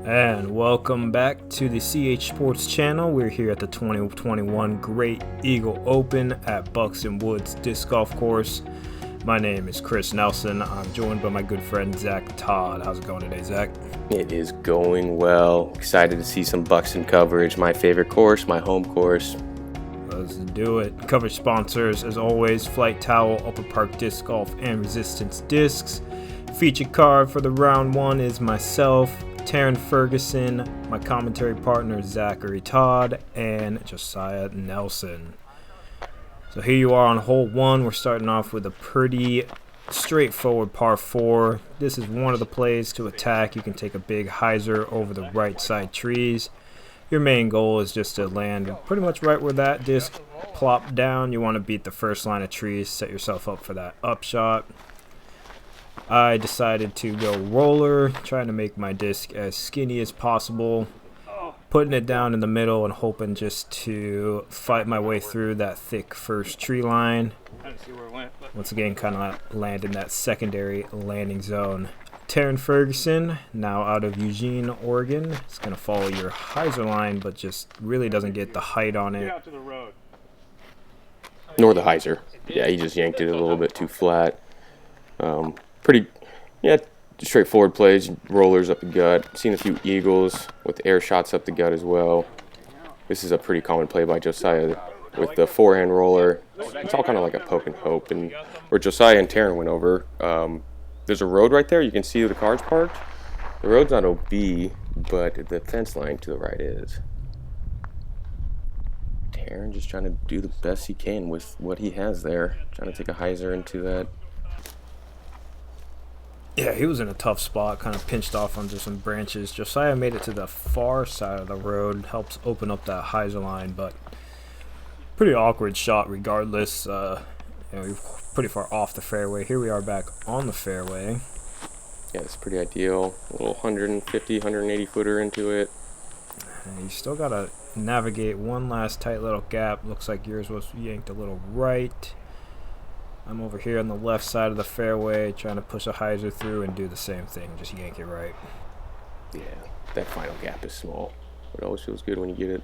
And welcome back to the CH Sports channel. We're here at the 2021 Great Eagle Open at Buxton Woods Disc Golf Course. My name is Chris Nelson. I'm joined by my good friend Todd. How's it going today, Zach? It is going well. Excited to see some Buxton coverage. My favorite course, my home course. Let's do it. Coverage sponsors, as always, Flight Towel, Upper Park Disc Golf, and Resistance Discs. Featured card for the round one is myself, Terran Ferguson, my commentary partner Zachary, Todd, and Josiah Nelson. So here you are on hole one. We're starting off with a pretty straightforward par 4. This is one of the plays to attack. You can take a big hyzer over the right side trees. Your main goal is just to land pretty much right where that disc plopped down. You want to beat the first line of trees, set yourself up for that upshot. I decided to go roller, trying to make my disc as skinny as possible, putting it down in the middle and hoping just to fight my way through that thick first tree line. Once again, kind of land in that secondary landing zone. Terran Ferguson, now out of Eugene, Oregon. It's going to follow your hyzer line, but just really doesn't get the height on it. Nor the hyzer. Yeah, he just yanked it a little bit too flat. Pretty, straightforward plays. Rollers up the gut. Seen a few eagles with air shots up the gut as well. This is a pretty common play by Josiah with the forehand roller. It's all kind of like a poke and hope. And where Josiah and Terran went over, there's a road right there. You can see the cars parked. The road's not OB, but the fence line to the right is. Terran just trying to do the best he can with what he has there. Trying to take a hyzer into that. Yeah, he was in a tough spot, kind of pinched off onto some branches. Josiah made it to the far side of the road, helps open up that hyzer line, but pretty awkward shot regardless. We're pretty far off the fairway. Here we are back on the fairway. Yeah, it's pretty ideal. A little 150, 180 footer into it. And you still got to navigate one last tight little gap. Looks like yours was yanked a little right. I'm over here on the left side of the fairway trying to push a hyzer through and do the same thing, just yank it right. Yeah, that final gap is small. It always feels good when you get it.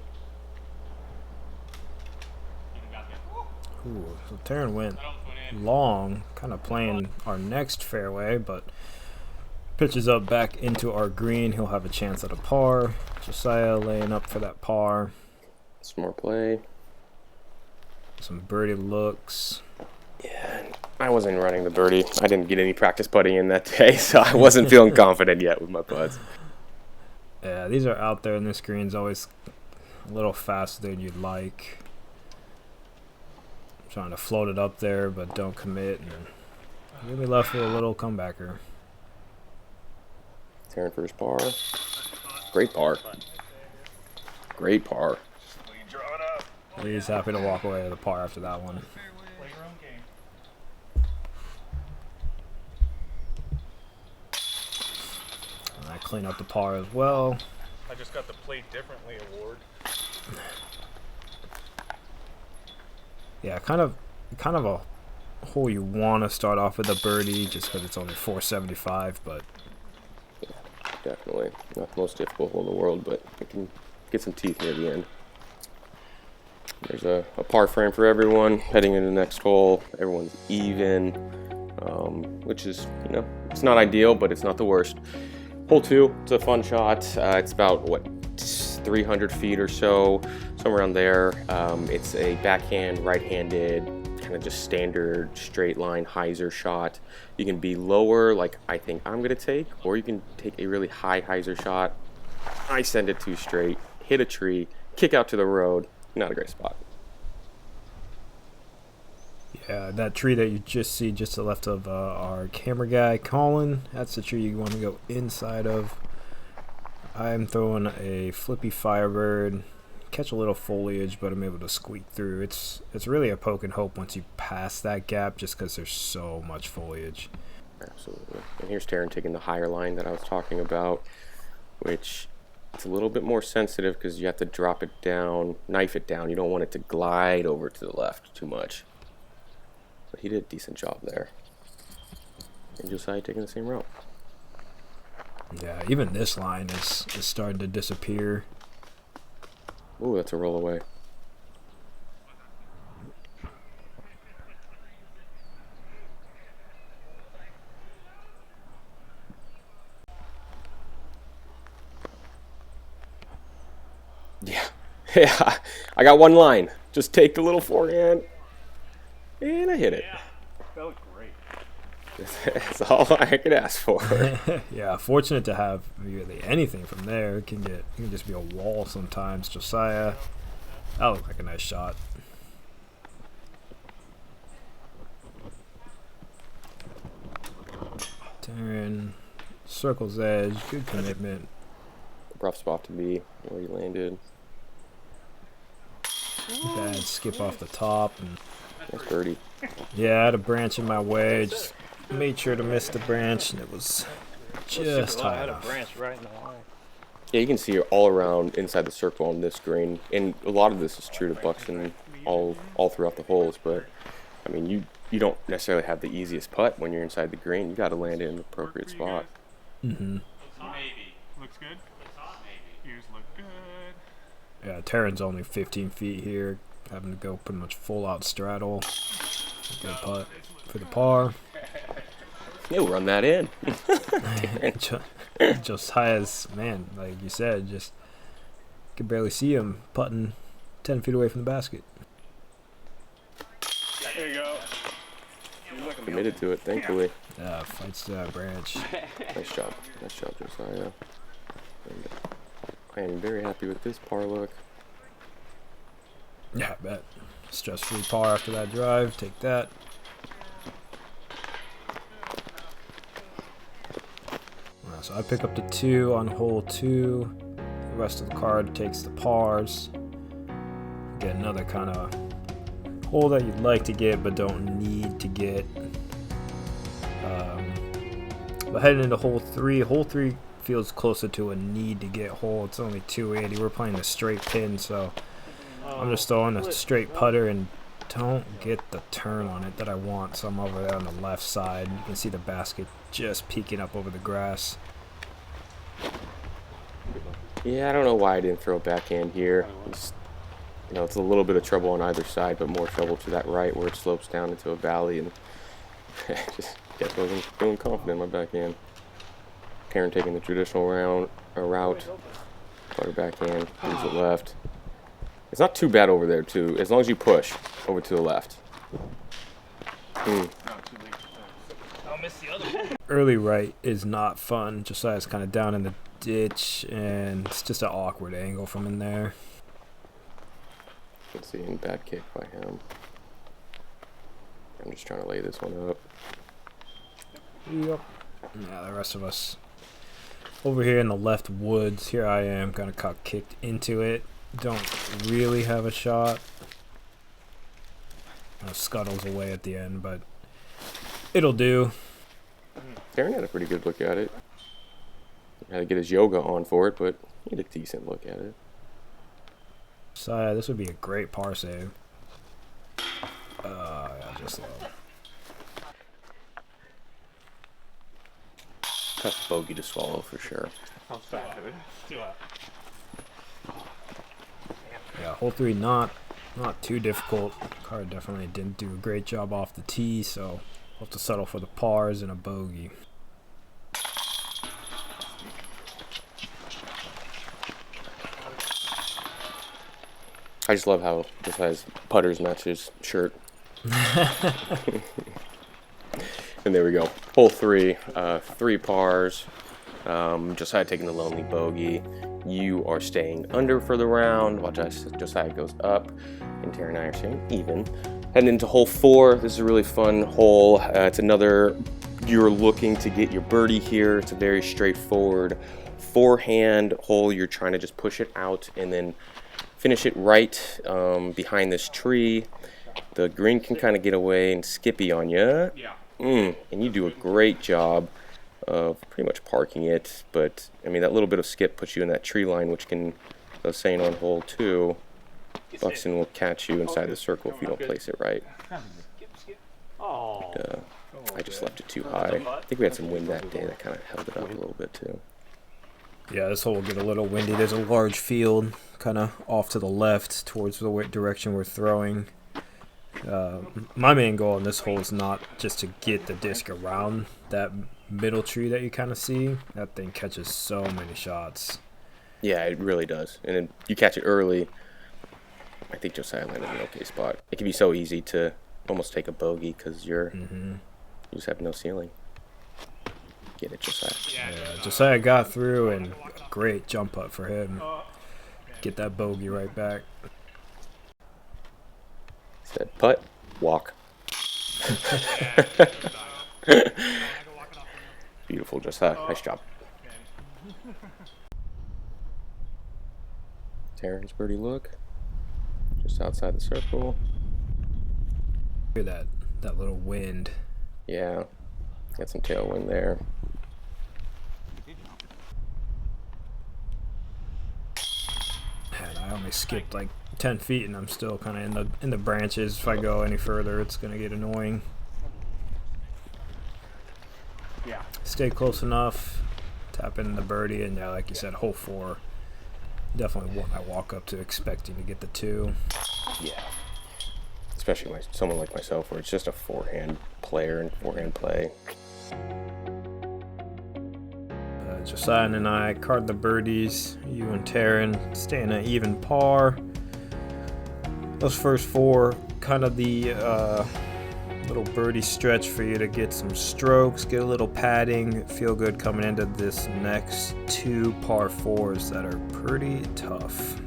Ooh, so Terran went long, kind of playing our next fairway, but pitches up back into our green. He'll have a chance at a par. Josiah laying up for that par. Smart play. Some birdie looks. Yeah, I wasn't running the birdie. I didn't get any practice putting in that day, so I wasn't feeling confident yet with my putts. Yeah, these are out there, and this green's always a little faster than you'd like. Trying to float it up there, but don't commit. And you'll be left with a little comebacker. Terran for his par. Great par. Great par. He's happy to walk away with a par after that one. I clean up the par as well. I just got the Play Differently award. Yeah, kind of a hole you want to start off with a birdie just because it's only 475, but yeah, definitely not the most difficult hole in the world, but it can get some teeth near the end. There's a par frame for everyone heading into the next hole. Everyone's even, which is, it's not ideal, but it's not the worst. Hole 2, it's a fun shot. It's about, 300 feet or so, somewhere around there. It's a backhand, right-handed, kind of just standard straight line hyzer shot. You can be lower, like I think I'm going to take, or you can take a really high hyzer shot. I send it too straight, hit a tree, kick out to the road. Not a great spot. Yeah, that tree that you just see just to the left of our camera guy, Colin, that's the tree you want to go inside of. I'm throwing a flippy Firebird, catch a little foliage, but I'm able to squeak through. It's really a poke and hope once you pass that gap just because there's so much foliage. Absolutely. And here's Terran taking the higher line that I was talking about, which it's a little bit more sensitive because you have to drop it down, knife it down. You don't want it to glide over to the left too much. But he did a decent job there. And Josiah taking the same route. Yeah, even this line is starting to disappear. Ooh, that's a roll away. Yeah, yeah. I got one line. Just take the little forehand, and I hit it. Yeah, felt great. That's all I could ask for. Yeah, fortunate to have really anything from there. It can just be a wall sometimes. Josiah, that looked like a nice shot. Terran, circle's edge, good commitment. Rough spot to be where he landed. Bad skip off the top, and That's birdie. yeah, I had a branch in my way. Just made sure to miss the branch, and it was just high enough. Branch right in the line. Yeah, you can see all around inside the circle on this green, and a lot of this is true to Buxton all throughout the holes. But I mean, you don't necessarily have the easiest putt when you're inside the green. You got to land it in the appropriate spot. Mm-hmm. Maybe. Looks good? Ears look good. Yeah, Terran's only 15 feet here, having to go pretty much full out straddle. Good putt for the par. He'll run that in. Josiah's, man, like you said, just could barely see him putting 10 feet away from the basket. There you go. Committed to it, thankfully. Yeah, fights to that branch. Nice job, Josiah. And I am very happy with this par look. Yeah, I bet. Stress-free par after that drive. Take that. So I pick up the 2 on hole 2. The rest of the card takes the pars. Get another kind of hole that you'd like to get but don't need to get. But heading into hole 3. Hole 3 feels closer to a need to get hole. It's only 280. We're playing the straight pin, so I'm just throwing a straight putter and don't get the turn on it that I want. So I'm over there on the left side. You can see the basket just peeking up over the grass. Yeah, I don't know why I didn't throw a backhand here. It's a little bit of trouble on either side, but more trouble to that right where it slopes down into a valley, and just kept feeling confident in my backhand. Terran taking the traditional route, putter backhand, leaves it left. It's not too bad over there too, as long as you push over to the left. I'll miss the other one. Early right is not fun. Josiah's kind of down in the ditch, and it's just an awkward angle from in there. Let's see, bad kick by him. I'm just trying to lay this one up. Yep. Yeah, the rest of us over here in the left woods. Here I am, kind of got kicked into it. Don't really have a shot. Scuttles away at the end, but it'll do. Terran had a pretty good look at it. Had to get his yoga on for it, but he had a decent look at it. So this would be a great par save. Yeah, just low. Tough bogey to swallow for sure. Yeah, hole 3 not too difficult. Card definitely didn't do a great job off the tee, so we'll have to settle for the pars and a bogey. I just love how this has putters match his shirt. And there we go. Hole 3, 3 pars. Josiah taking the lonely bogey. You are staying under for the round while Josiah goes up. And Terran and I are staying even. Heading into hole 4. This is a really fun hole. It's another, you're looking to get your birdie here. It's a very straightforward forehand hole. You're trying to just push it out and then finish it right behind this tree. The green can kind of get away and skippy on you. Yeah. And you do a great job of pretty much parking it. But, I mean, that little bit of skip puts you in that tree line, which can, as I was saying on hole 2, Buxton will catch you inside the circle if you don't place it right. Oh. I just left it too high. I think we had some wind that day that kind of held it up a little bit too. Yeah, this hole will get a little windy. There's a large field kind of off to the left towards the direction we're throwing. My main goal on this hole is not just to get the disc around that middle tree that you kind of see. That thing catches so many shots. Yeah, it really does. And then you catch it early. I think Josiah landed in an okay spot. It can be so easy to almost take a bogey because you just have no ceiling. Get it, Josiah. Yeah, Josiah got through, and great jump putt for him. Get that bogey right back. Said putt, walk. Beautiful, Josiah. Nice job. Terran's birdie look. Just outside the circle. Hear that little wind. Yeah, got some tailwind there. Man, I only skipped like 10 feet, and I'm still kind of in the branches. If I go any further, it's gonna get annoying. Yeah. Stay close enough. Tap in the birdie, and yeah, like you said, hole 4. Definitely one I walk up to expecting to get the 2. Yeah. Especially someone like myself, where it's just a forehand player and forehand play. Josiah and I card the birdies. You and Terran staying at even par. Those first 4, kind of the little birdie stretch for you to get some strokes, get a little padding, feel good coming into this next 2 par 4s that are pretty tough.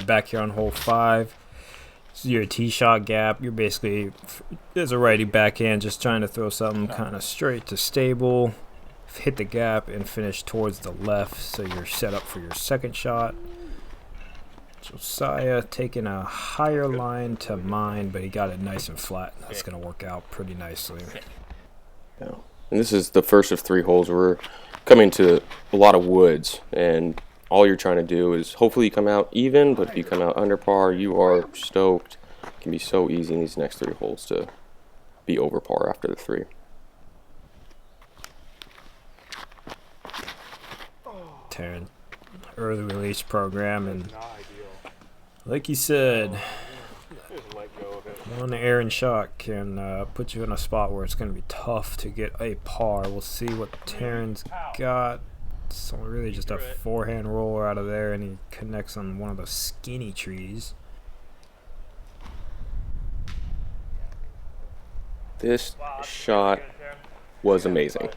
Back here on hole 5. So your tee shot gap, you're basically, as a righty backhand, just trying to throw something kind of straight to stable, hit the gap, and finish towards the left, so you're set up for your second shot. Josiah taking a higher line to mine, but he got it nice and flat. That's going to work out pretty nicely. Yeah. And this is the first of 3 holes. We're coming to a lot of woods, and all you're trying to do is hopefully you come out even, but if you come out under par, you are stoked. It can be so easy in these next 3 holes to be over par after the 3. Terran, early release program, and like you said, one errant shot can put you in a spot where it's going to be tough to get a par. We'll see what Terran's got. So really just a forehand roller out of there, and he connects on one of those skinny trees. This shot was amazing.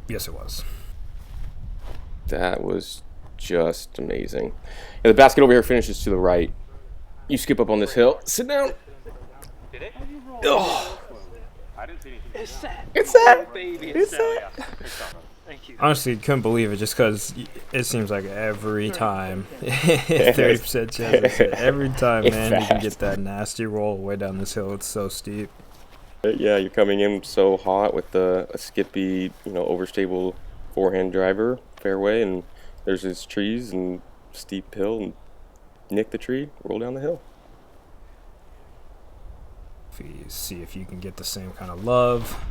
Yes, it was. That was just amazing. And the basket over here finishes to the right. You skip up on this hill. Sit down. Did it? Oh. I didn't see anything. It's set. Baby, It's set. Thank you. Honestly, couldn't believe it, just because it seems like every time, 30% chance, every time, man, you can get that nasty roll way down this hill. It's so steep. Yeah, you're coming in so hot with a skippy, overstable forehand driver fairway, and there's these trees and steep hill, and nick the tree, roll down the hill. See if you can get the same kind of love.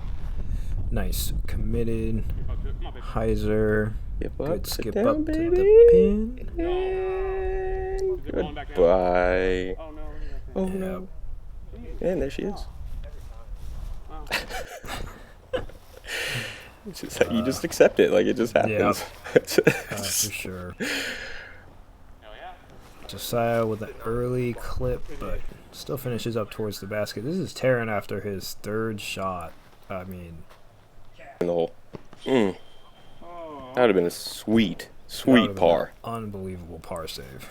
Nice, committed. Heiser. Good skip down, up baby. to the pin. And goodbye. Oh Yep. no. And there she is. It's just, you just accept it, like it just happens. For sure. Josiah with an early clip, but still finishes up towards the basket. This is Terran after his third shot. I mean, In the hole. That would have been a sweet par. Unbelievable par save.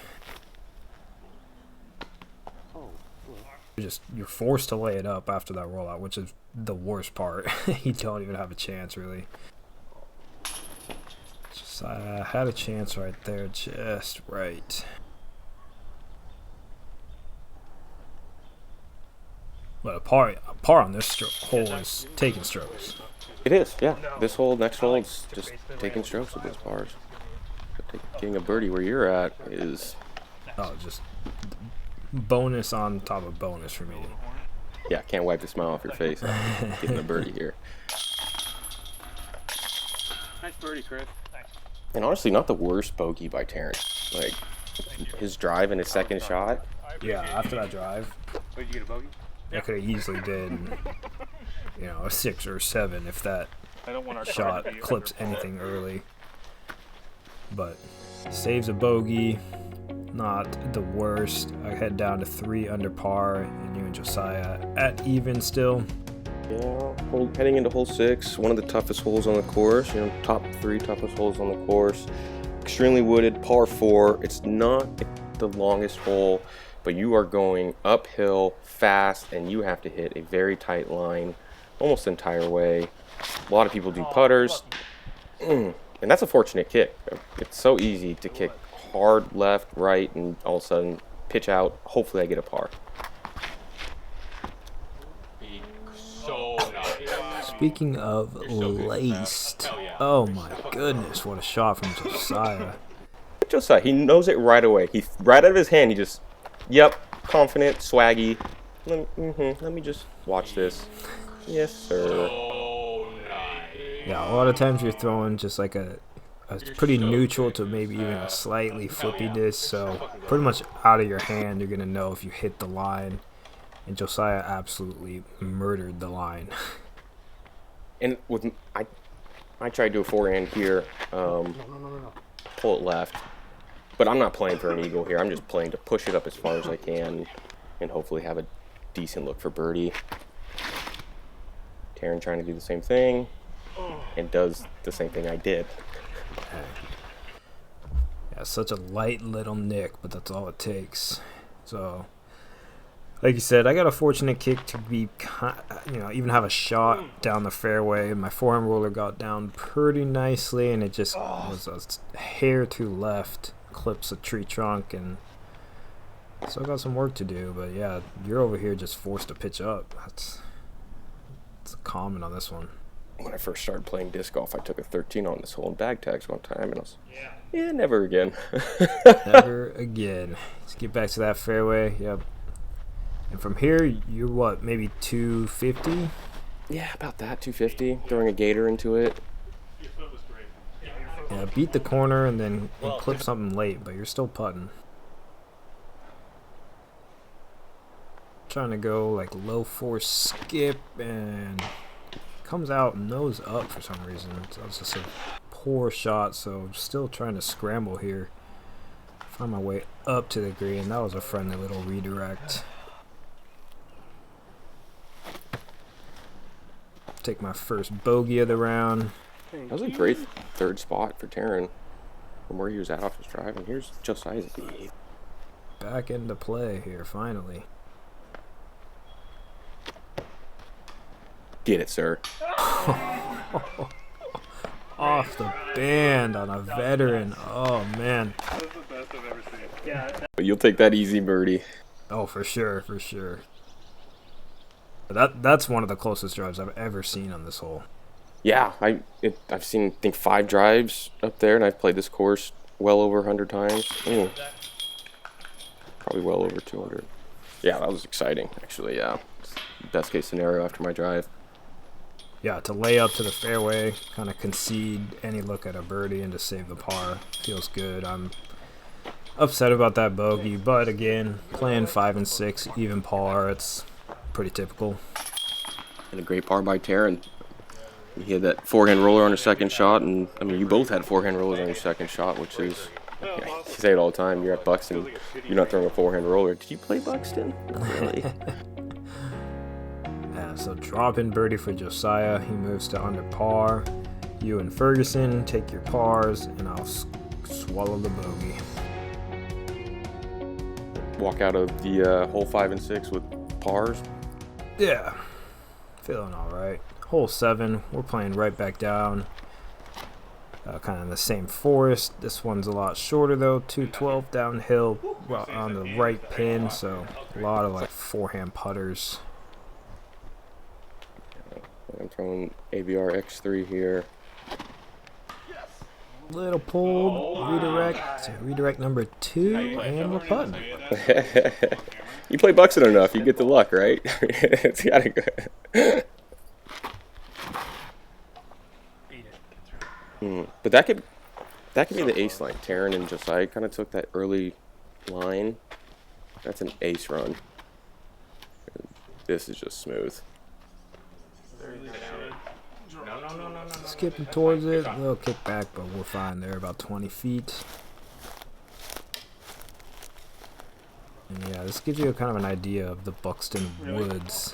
You're forced to lay it up after that rollout, which is the worst part. You don't even have a chance, really. Josiah had a chance right there, just right. But a par on this hole is taking strokes. It is, yeah. This hole, next hole, it's just taking strokes with those pars. But getting a birdie where you're at is... Oh, just bonus on top of bonus for me. Yeah, can't wipe the smile off your face. Getting a birdie here. Nice birdie, Chris. And honestly, not the worst bogey by Terran. Like, his drive and his second shot. Yeah, after that drive, Did you get a bogey? I could have easily did, you know, a 6 or 7 if that shot clips anything early. But saves a bogey, not the worst. I head down to 3 under par, and you and Josiah at even still. Yeah, heading into hole 6, one of the toughest holes on the course. You know, top 3 toughest holes on the course. Extremely wooded, par 4. It's not the longest hole, but you are going uphill fast, and you have to hit a very tight line almost the entire way. A lot of people do putters, and that's a fortunate kick. It's so easy to kick hard left, right, and all of a sudden pitch out. Hopefully I get a par. Speaking of laced, oh my goodness, what a shot from Josiah. Josiah, he knows it right away. Right out of his hand, he just, yep, confident, swaggy. Let me just watch this. Yes, sir. Yeah, a lot of times you're throwing just like a pretty neutral to maybe even a slightly flippy disc, so pretty much out of your hand, you're going to know if you hit the line. And Josiah absolutely murdered the line. And with I tried to do a forehand here, pull it left, but I'm not playing for an eagle here. I'm just playing to push it up as far as I can and hopefully have a decent look for birdie. Terran trying to do the same thing and does the same thing I did. Yeah, such a light little nick, but that's all it takes. So, like you said, I got a fortunate kick to be, even have a shot down the fairway. My forehand roller got down pretty nicely, and it just was a hair to left, clips a tree trunk, and still got some work to do. But yeah, you're over here just forced to pitch up. That's common on this one. When I first started playing disc golf, I took a 13 on this hole in bag tags one time, and I was, yeah, never again. Never again. Let's get back to that fairway. Yep. And from here, you're what, maybe 250? Yeah, about that, 250. Throwing a gator into it. Yeah, beat the corner and then clip something late, but you're still putting. Trying to go like low force skip and comes out nose up for some reason. So it's just a poor shot, so still trying to scramble here. Find my way up to the green. That was a friendly little redirect. Take my first bogey of the round. That was a great third spot for Terran from where he was at off his drive, and here's Josiah's. Back into play here, finally. Get it, sir. Off the band on a veteran. Oh, man. That was the best I've ever seen. Yeah. But you'll take that easy birdie. Oh, for sure, for sure. That's one of the closest drives I've ever seen on this hole. Yeah, I've seen, I think, 5 drives up there, and I've played this course well over 100 times. probably well over 200. Yeah, that was exciting, actually, yeah. Best case scenario after my drive. Yeah, to lay up to the fairway, kind of concede any look at a birdie and to save the par feels good. I'm upset about that bogey, but again, playing 5 and 6, even par, it's pretty typical. And a great par by Terran. He had that forehand roller on his second shot, and I mean, you both had forehand rollers on your second shot, which is, you say it all the time, you're at Buxton, you're not throwing a forehand roller. Did you play Buxton? Not really. Yeah, so dropping birdie for Josiah, he moves to under par. You and Ferguson take your pars, and I'll swallow the bogey. Walk out of the hole 5 and 6 with pars. Yeah, feeling all right. Hole 7, we're playing right back down, kind of in the same forest. This one's a lot shorter though, 212 downhill on the right pin, so a lot of like forehand putters. I'm throwing ABR X3 here. Little pulled, redirect number 2, and we're putting. You play Buxton enough, you get the luck, right? It's gotta go. But that could be the ace line. Terran and Josiah kind of took that early line. That's an ace run. This is just smooth. Skipping towards it, a little kick back, but we're fine there, about 20 feet. And yeah, this gives you kind of an idea of the Buxton Woods.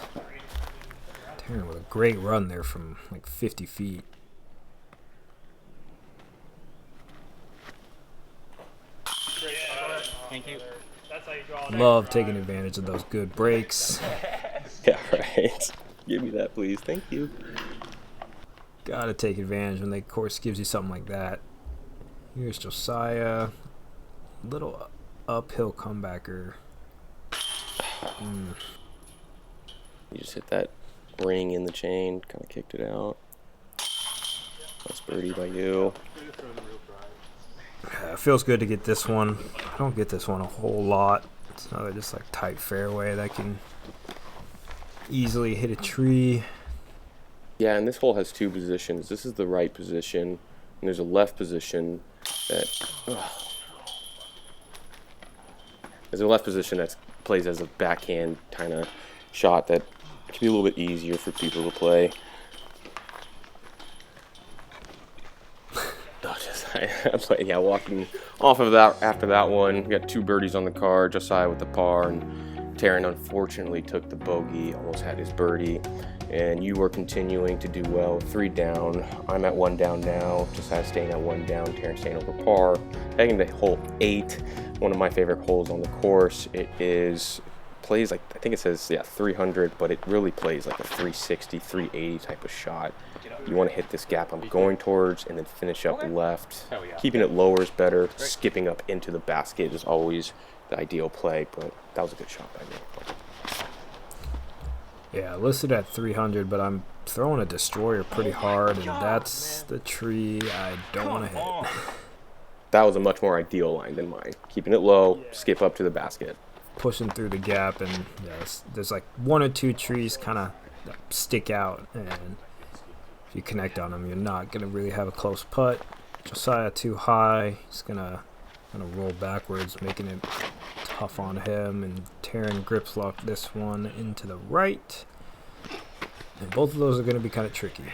Terran with a great run there from like 50 feet. Thank you. Love taking advantage of those good breaks. Yeah, right. Give me that, please. Thank you. Gotta take advantage when the course gives you something like that. Here's Josiah. Little uphill comebacker. You just hit that ring in the chain, kind of kicked it out. Nice birdie by you. It feels good to get this one. I don't get this one a whole lot. It's another just like tight fairway that can easily hit a tree. Yeah, and this hole has 2 positions. This is the right position, and there's a left position that plays as a backhand kind of shot that can be a little bit easier for people to play. Yeah, walking off of that after that one, we got 2 birdies on the card. Josiah with the par, and Terran unfortunately took the bogey, almost had his birdie. And you are continuing to do well, 3 down. I'm at 1 down now. Josiah staying at 1 down. Terran staying over par. Heading to hole 8, one of my favorite holes on the course. It plays like, I think it says 300, but it really plays like a 360, 380 type of shot. You want to hit this gap I'm going towards and then finish up left. Keeping it lower is better. Skipping up into the basket is always the ideal play, but that was a good shot by me. Yeah, listed at 300, but I'm throwing a destroyer pretty hard, and that's the tree I don't want to hit. That was a much more ideal line than mine. Keeping it low, skip up to the basket. Pushing through the gap, and yeah, there's like 1 or 2 trees kind of stick out, and if you connect on them, you're not going to really have a close putt. Josiah too high. He's going to roll backwards, making it tough on him, and Terran grips lock this one into the right. And both of those are going to be kind of tricky.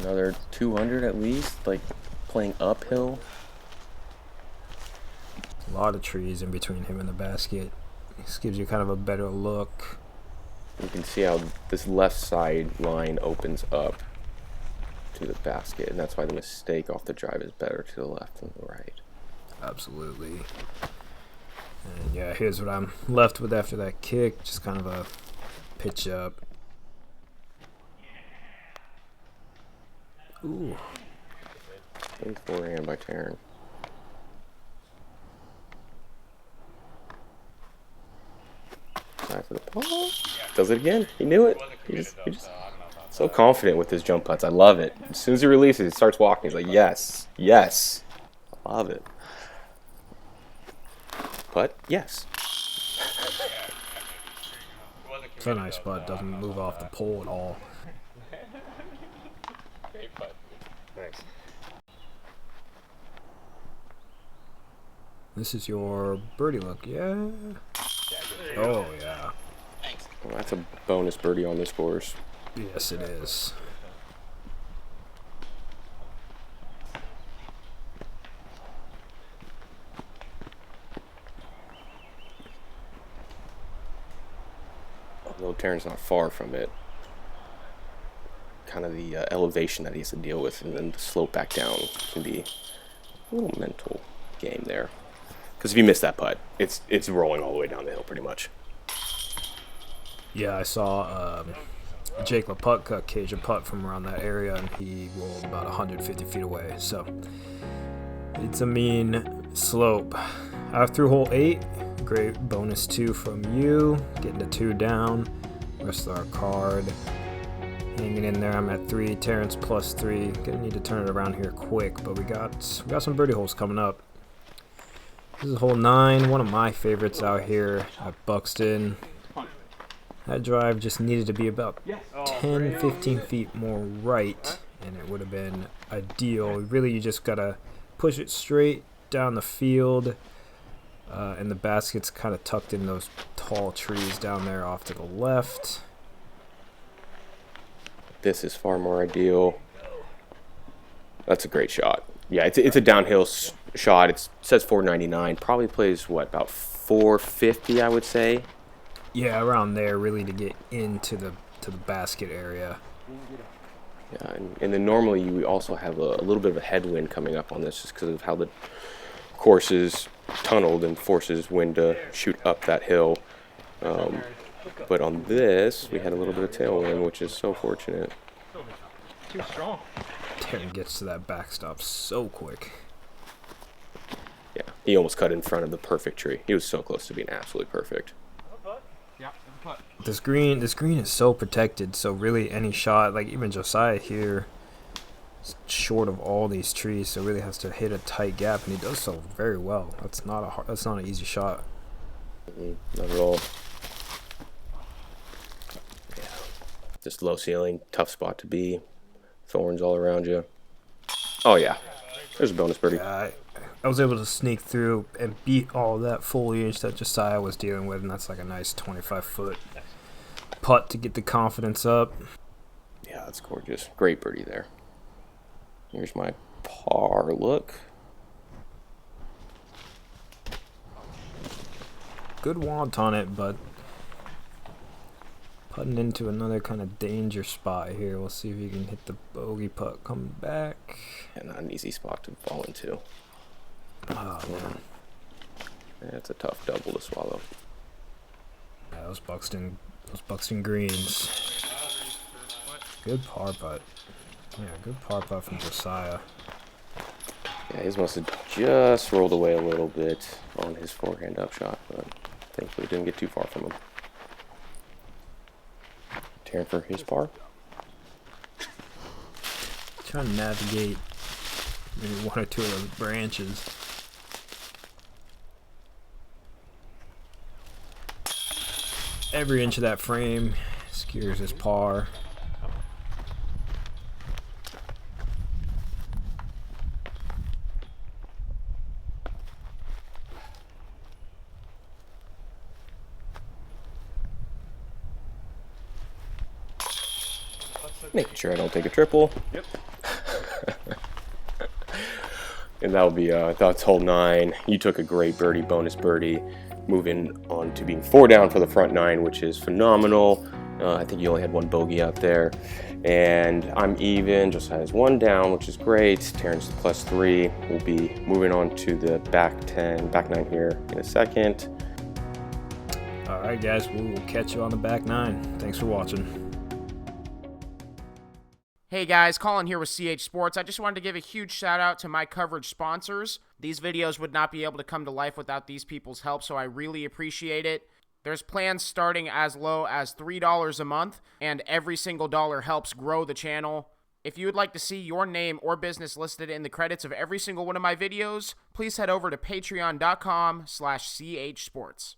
Another 200 at least, like playing uphill. A lot of trees in between him and the basket. This gives you kind of a better look. You can see how this left side line opens up to the basket, and that's why the mistake off the drive is better to the left than the right. Absolutely. And yeah, here's what I'm left with after that kick. Just kind of a pitch up. Ooh. Forehand by Terran. Side for the ball. Does it again. He knew it. He just So confident with his jump putts. I love it. As soon as he releases, he starts walking. He's like, yes, yes. I love it. Putt, yes. It's a nice putt. Doesn't move off the pole at all. Great putt. Nice. This is your birdie look, yeah? Oh, yeah. Well, that's a bonus birdie on this course. Yes, it is. Although Terran's not far from it. Kind of the elevation that he has to deal with, and then the slope back down can be a little mental game there. Because if you miss that putt, it's rolling all the way down the hill pretty much. Yeah, I saw Jake LaPutka cage a putt from around that area, and he rolled about 150 feet away. So it's a mean slope. Through hole 8, great bonus 2 from you, getting the 2 down. Rest of our card hanging in there. I'm at 3. Terrence plus 3. Gonna need to turn it around here quick, but we got some birdie holes coming up. This is hole 9, one of my favorites out here at Buxton. That drive just needed to be about 10-15 feet more right, and it would have been ideal. Really, you just gotta push it straight down the field, and the basket's kind of tucked in those tall trees down there off to the left. This is far more ideal. That's a great shot. Yeah, it's a downhill shot. It says 499. Probably plays, what, about 450, I would say. Yeah, around there, really, to get into the basket area. Yeah, and then normally you also have a little bit of a headwind coming up on this just because of how the course is tunneled and forces wind to shoot up that hill. But on this, we had a little bit of tailwind, which is so fortunate. Too strong. Terran gets to that backstop so quick. Yeah, he almost cut in front of the perfect tree. He was so close to being absolutely perfect. Yeah, putt. This green is so protected, so really any shot, like even Josiah here, is short of all these trees, so really has to hit a tight gap, and he does so very well. That's not an easy shot. Not at all. Yeah, just low ceiling, tough spot to be. Thorns all around you. Oh yeah, there's a bonus birdie. Yeah, I was able to sneak through and beat all that foliage that Josiah was dealing with, and that's like a nice 25-foot putt to get the confidence up. Yeah, that's gorgeous. Great birdie there. Here's my par look. Good want on it, but putting into another kind of danger spot here. We'll see if you can hit the bogey putt, come back. And not an easy spot to fall into. Oh, man. Yeah, it's a tough double to swallow. Yeah, those Buxton greens. Good par putt. Yeah, good par putt from Josiah. Yeah, his must have just rolled away a little bit on his forehand up shot, but thankfully didn't get too far from him. Terran for his par. Trying to navigate maybe one or two of those branches. Every inch of that frame skewers his par. Making sure I don't take a triple. Yep. And that'll be that's hole 9. You took a great birdie, bonus birdie, moving on to being 4 down for the front 9, which is phenomenal. I think you only had 1 bogey out there, and I'm even. Josiah's 1 down, which is great. Terrence plus 3. We'll be moving on to the back 9 here in a second. All right, guys, we will catch you on the back 9. Thanks for watching. Hey guys, Colin here with CH Sports. I just wanted to give a huge shout out to my coverage sponsors. These videos would not be able to come to life without these people's help, so I really appreciate it. There's plans starting as low as $3 a month, and every single dollar helps grow the channel. If you would like to see your name or business listed in the credits of every single one of my videos, please head over to patreon.com/chsports.